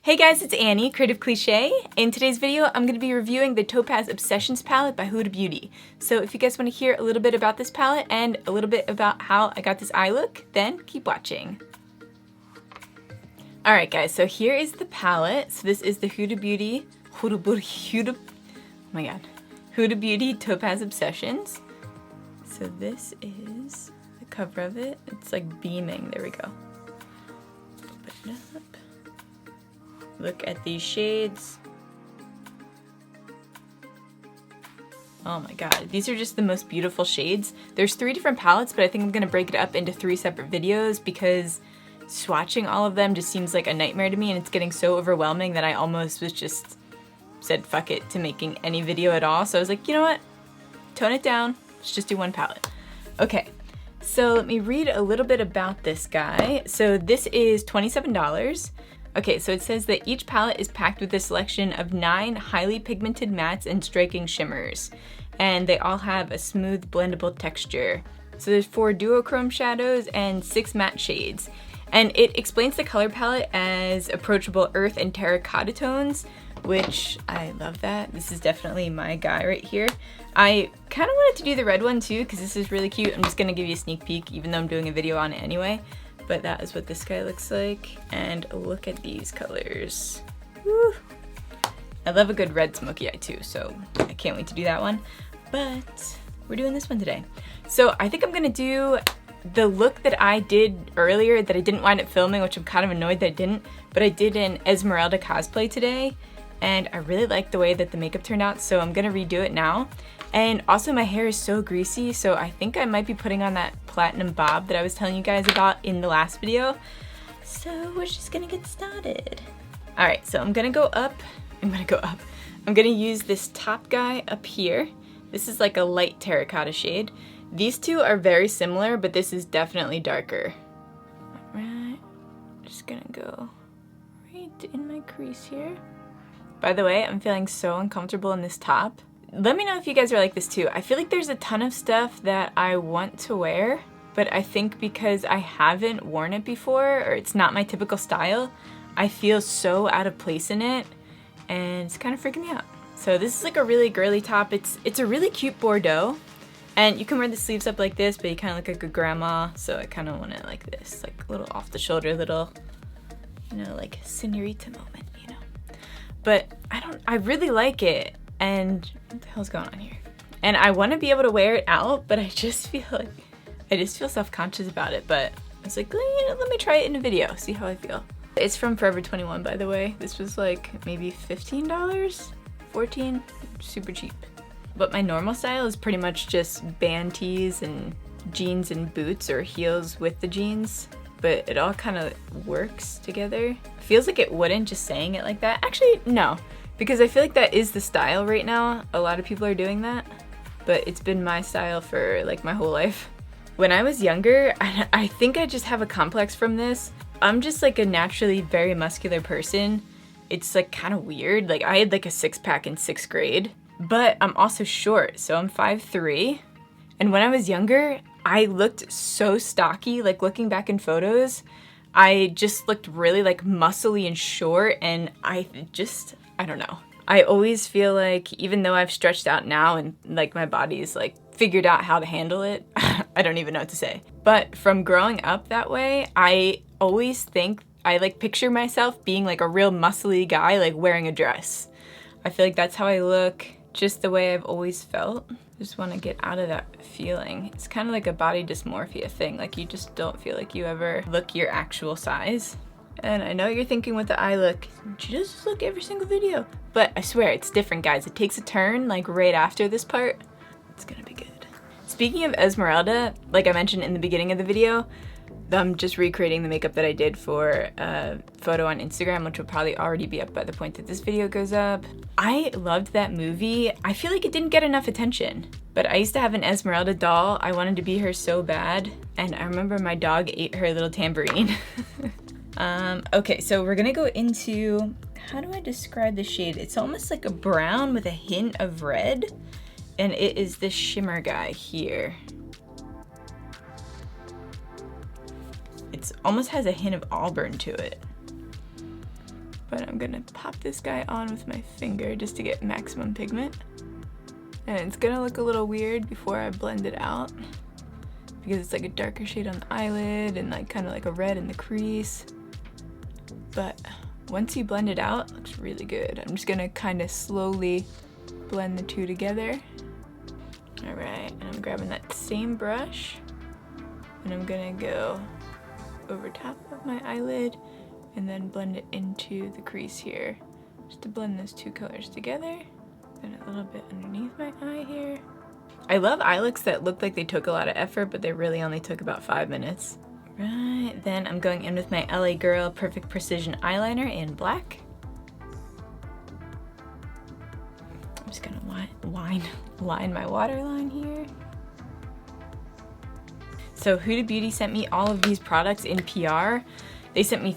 Hey guys, it's Annie, Creative.Cliche. In today's video, I'm going to be reviewing the Topaz Obsessions Palette by Huda Beauty. So if you guys want to hear a little bit about this palette and a little bit about how I got this eye look, then keep watching. Alright guys, so here is the palette. So this is the Huda Beauty Topaz Obsessions. So this is the cover of it. It's like beaming. There we go. Open it up. Look at these shades. Oh my god, these are just the most beautiful shades. There's 3 different palettes, but I think I'm gonna break it up into 3 separate videos because swatching all of them just seems like a nightmare to me, and it's getting so overwhelming that I almost was just said fuck it to making any video at all. So I was like, you know what? Tone it down. Let's just do one palette. Okay, so let me read a little bit about this guy. So this is $27. Okay, so it says that each palette is packed with a selection of 9 highly pigmented mattes and striking shimmers, and they all have a smooth blendable texture. So there's 4 duochrome shadows and 6 matte shades, and it explains the color palette as approachable earth and terracotta tones, which I love that. This is definitely my guy right here. I kind of wanted to do the red one too because this is really cute. I'm just gonna give you a sneak peek even though I'm doing a video on it anyway. But that is what this guy looks like, and look at these colors. Woo. I love a good red smoky eye too, so I can't wait to do that one. But we're doing this one today. So I think I'm gonna do the look that I did earlier that I didn't wind up filming, which I'm kind of annoyed that I didn't, but I did an Esmeralda cosplay today, and I really liked the way that the makeup turned out, so I'm gonna redo it now. And also my hair is so greasy, so I think I might be putting on that platinum bob that I was telling you guys about in the last video. So we're just gonna get started. All right, so I'm gonna use this top guy up here. This is like a light terracotta shade. These two are very similar, but this is definitely darker. All right, just gonna go right in my crease here. By the way, I'm feeling so uncomfortable in this top. Let me know if you guys are like this too. I feel like there's a ton of stuff that I want to wear, but I think because I haven't worn it before, or it's not my typical style, I feel so out of place in it, and it's kind of freaking me out. So this is like a really girly top. It's a really cute Bordeaux, and you can wear the sleeves up like this, but you kind of look like a grandma, so I kind of want it like this, like a little off the shoulder, little, you know, like senorita moment, you know. But I really like it. And what the hell's going on here? And I want to be able to wear it out, but I just feel self-conscious about it. But I was like, you know, let me try it in a video, see how I feel. It's from Forever 21, by the way. This was like maybe $15, $14, super cheap. But my normal style is pretty much just band tees and jeans and boots, or heels with the jeans. But it all kind of works together. Feels like it wouldn't just saying it like that. Actually, no. Because I feel like that is the style right now. A lot of people are doing that, but it's been my style for like my whole life. When I was younger, I think I just have a complex from this. I'm just like a naturally very muscular person. It's like kind of weird. Like I had like a 6-pack in 6th grade, but I'm also short. So I'm 5'3". And when I was younger, I looked so stocky. Like looking back in photos, I just looked really like muscly and short, and I don't know. I always feel like even though I've stretched out now and like my body's like figured out how to handle it, I don't even know what to say. But from growing up that way, I always think I like picture myself being like a real muscly guy, like wearing a dress. I feel like that's how I look, just the way I've always felt. Just want to get out of that feeling. It's kind of like a body dysmorphia thing. Like you just don't feel like you ever look your actual size. And I know you're thinking with the eye look, she does this look every single video. But I swear, it's different, guys. It takes a turn, like right after this part. It's gonna be good. Speaking of Esmeralda, like I mentioned in the beginning of the video, I'm just recreating the makeup that I did for a photo on Instagram, which will probably already be up by the point that this video goes up. I loved that movie. I feel like it didn't get enough attention. But I used to have an Esmeralda doll. I wanted to be her so bad. And I remember my dog ate her little tambourine. Okay, so we're gonna go into, how do I describe the shade? It's almost like a brown with a hint of red, and it is this shimmer guy here. It almost has a hint of auburn to it. But I'm gonna pop this guy on with my finger just to get maximum pigment. And it's gonna look a little weird before I blend it out because it's like a darker shade on the eyelid and like kind of like a red in the crease. But once you blend it out, it looks really good. I'm just gonna kind of slowly blend the two together. All right, and I'm grabbing that same brush and I'm gonna go over top of my eyelid and then blend it into the crease here, just to blend those two colors together. And a little bit underneath my eye here. I love eye looks that look like they took a lot of effort, but they really only took about 5 minutes. Right, then I'm going in with my LA Girl Perfect Precision eyeliner in black. I'm just gonna line my waterline here. So Huda Beauty sent me all of these products in PR. They sent me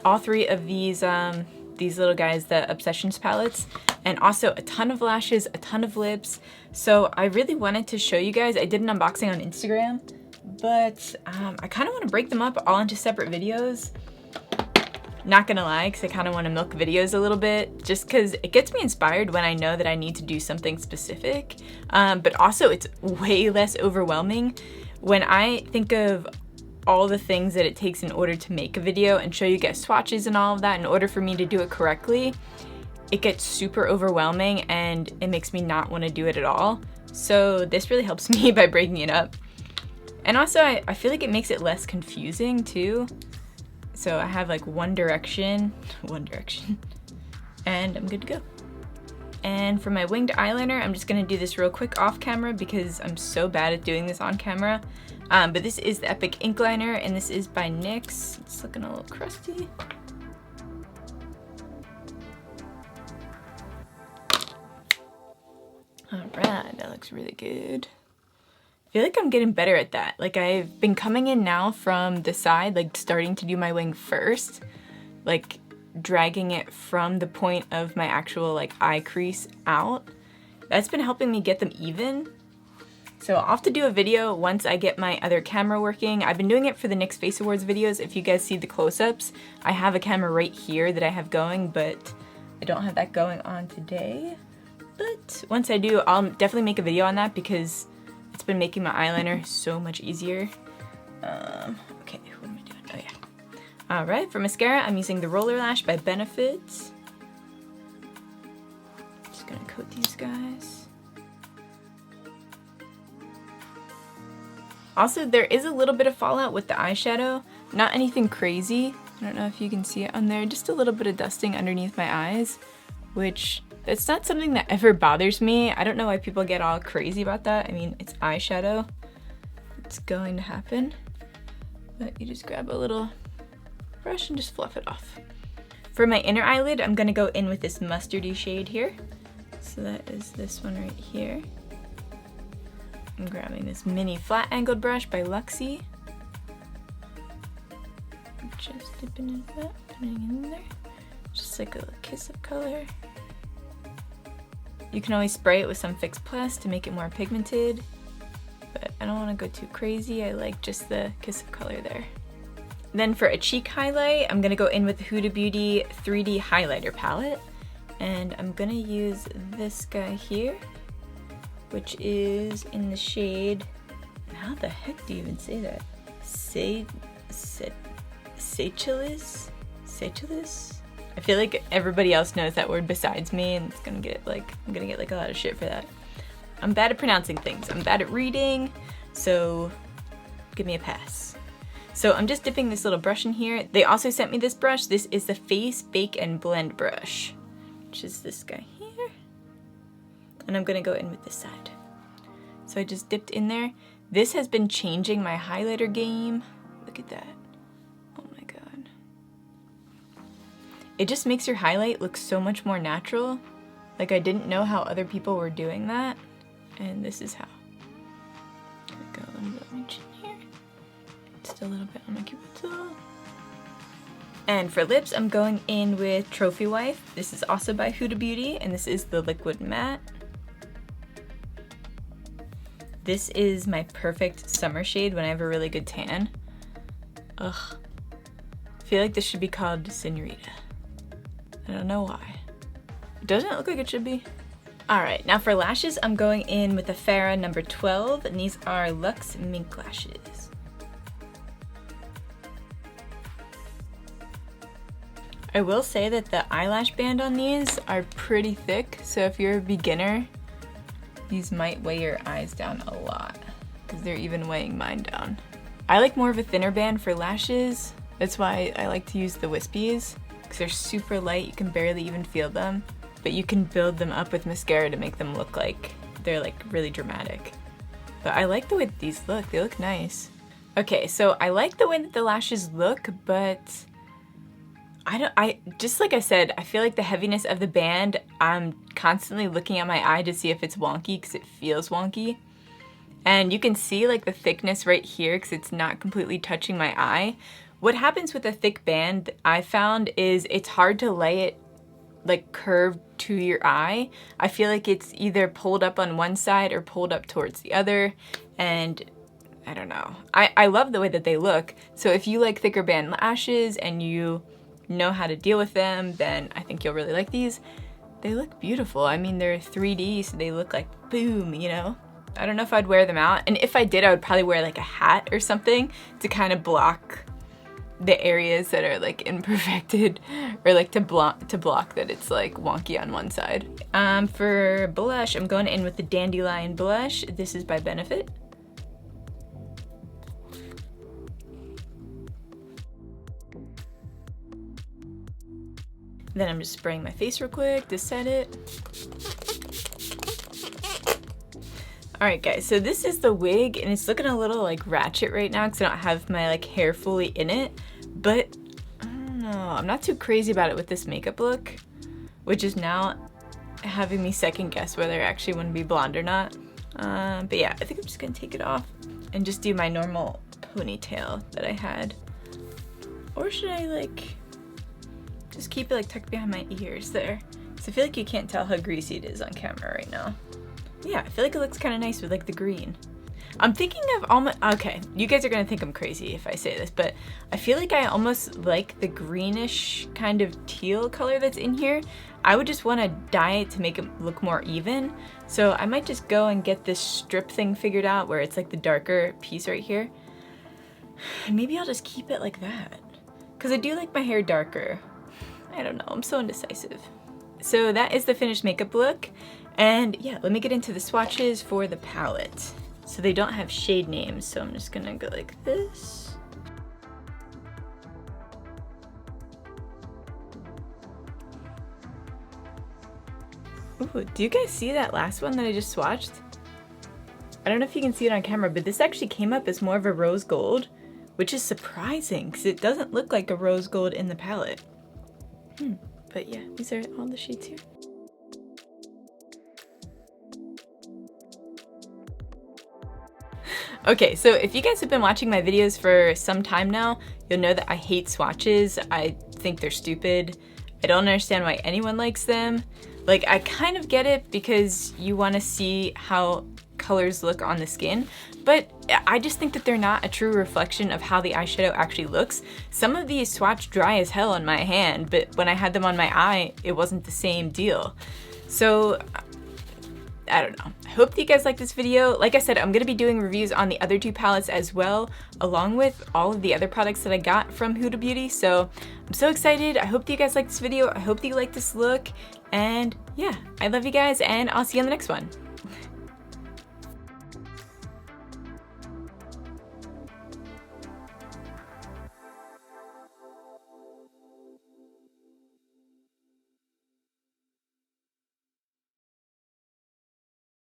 all three of these little guys, the Obsessions palettes, and also a ton of lashes, a ton of lips. So I really wanted to show you guys. I did an unboxing on Instagram, but I kind of want to break them up all into separate videos. Not gonna lie, because I kind of want to milk videos a little bit, just because it gets me inspired when I know that I need to do something specific, but also it's way less overwhelming. When I think of all the things that it takes in order to make a video and show you guys swatches and all of that in order for me to do it correctly, it gets super overwhelming and it makes me not want to do it at all. So this really helps me by breaking it up. And also I feel like it makes it less confusing too. So I have like one direction, and I'm good to go. And for my winged eyeliner, I'm just gonna do this real quick off camera because I'm so bad at doing this on camera. But this is the Epic Ink Liner, and this is by NYX. It's looking a little crusty. Alright, that looks really good. I feel like I'm getting better at that. Like I've been coming in now from the side, like starting to do my wing first, like dragging it from the point of my actual like eye crease out. That's been helping me get them even. So I'll have to do a video once I get my other camera working. I've been doing it for the NYX Face Awards videos. If you guys see the close-ups, I have a camera right here that I have going, but I don't have that going on today. But once I do, I'll definitely make a video on that because it's been making my eyeliner so much easier. Okay, what am I doing? Oh yeah. All right, for mascara, I'm using the Roller Lash by Benefit. Just gonna coat these guys. Also, there is a little bit of fallout with the eyeshadow. Not anything crazy. I don't know if you can see it on there. Just a little bit of dusting underneath my eyes, which it's not something that ever bothers me. I don't know why people get all crazy about that. I mean, it's eyeshadow. It's going to happen. But you just grab a little brush and just fluff it off. For my inner eyelid, I'm gonna go in with this mustardy shade here. So that is this one right here. I'm grabbing this mini flat angled brush by Luxie. Just dipping into that, putting it in there. Just like a little kiss of color. You can always spray it with some Fix Plus to make it more pigmented, but I don't want to go too crazy. I like just the kiss of color there. Then for a cheek highlight, I'm going to go in with the Huda Beauty 3D Highlighter Palette, and I'm going to use this guy here, which is in the shade, how the heck do you even say that? Seychelles? I feel like everybody else knows that word besides me, and it's gonna get like, I'm gonna get like a lot of shit for that. I'm bad at pronouncing things. I'm bad at reading, so give me a pass. So I'm just dipping this little brush in here. They also sent me this brush. This is the Face Bake and Blend brush, which is this guy here. And I'm gonna go in with this side. So I just dipped in there. This has been changing my highlighter game. Look at that. Oh my god. It just makes your highlight look so much more natural. Like I didn't know how other people were doing that. And this is how. Go a little bit on my chin here. Just a little bit on my cupid's. And for lips, I'm going in with Trophy Wife. This is also by Huda Beauty, and this is the Liquid Matte. This is my perfect summer shade when I have a really good tan. Ugh. I feel like this should be called Senorita. I don't know why. It doesn't look like it should be. Alright, now for lashes, I'm going in with the Farrah number 12, and these are Luxe Mink Lashes. I will say that the eyelash band on these are pretty thick, so if you're a beginner, these might weigh your eyes down a lot, because they're even weighing mine down. I like more of a thinner band for lashes. That's why I like to use the wispies, because they're super light, you can barely even feel them, but you can build them up with mascara to make them look like they're like really dramatic. But I like the way that these look, they look nice. Okay, so I like the way that the lashes look, but just like I said, I feel like the heaviness of the band, I'm constantly looking at my eye to see if it's wonky, because it feels wonky. And you can see like the thickness right here because it's not completely touching my eye. What happens with a thick band, I found, is it's hard to lay it like curved to your eye. I feel like it's either pulled up on one side or pulled up towards the other, and I don't know. I love the way that they look, so if you like thicker band lashes and you know how to deal with them, then I think you'll really like these. They look beautiful. I mean, they're 3D, so they look like boom, you know? I don't know if I'd wear them out, and if I did, I would probably wear like a hat or something to kind of block the areas that are like imperfected, or like to block that it's like wonky on one side. For blush, I'm going in with the Dandelion blush. This is by Benefit. Then I'm just spraying my face real quick to set it. Alright guys, so this is the wig, and it's looking a little like ratchet right now because I don't have my like hair fully in it, but I don't know, I'm not too crazy about it with this makeup look, which is now having me second guess whether I actually want to be blonde or not. But yeah, I think I'm just gonna take it off and just do my normal ponytail that I had. Or should I like just keep it like tucked behind my ears there? Because I feel like you can't tell how greasy it is on camera right now. Yeah, I feel like it looks kind of nice with like the green. I'm thinking of almost, okay, you guys are gonna think I'm crazy if I say this, but I feel like I almost like the greenish kind of teal color that's in here. I would just want to dye it to make it look more even. So I might just go and get this strip thing figured out where it's like the darker piece right here. And maybe I'll just keep it like that, because I do like my hair darker. I don't know, I'm so indecisive. So that is the finished makeup look. And yeah, let me get into the swatches for the palette. So they don't have shade names, so I'm just gonna go like this. Ooh, do you guys see that last one that I just swatched? I don't know if you can see it on camera, but this actually came up as more of a rose gold, which is surprising because it doesn't look like a rose gold in the palette. But yeah, these are all the shades here. Okay, so if you guys have been watching my videos for some time now, you'll know that I hate swatches. I think they're stupid. I don't understand why anyone likes them. Like, I kind of get it because you want to see how colors look on the skin, but I just think that they're not a true reflection of how the eyeshadow actually looks. Some of these swatch dry as hell on my hand, but when I had them on my eye, it wasn't the same deal. So I don't know. I hope that you guys like this video. Like I said, I'm going to be doing reviews on the other two palettes as well, along with all of the other products that I got from Huda Beauty. So I'm so excited. I hope that you guys like this video. I hope that you like this look. And yeah, I love you guys, and I'll see you on the next one.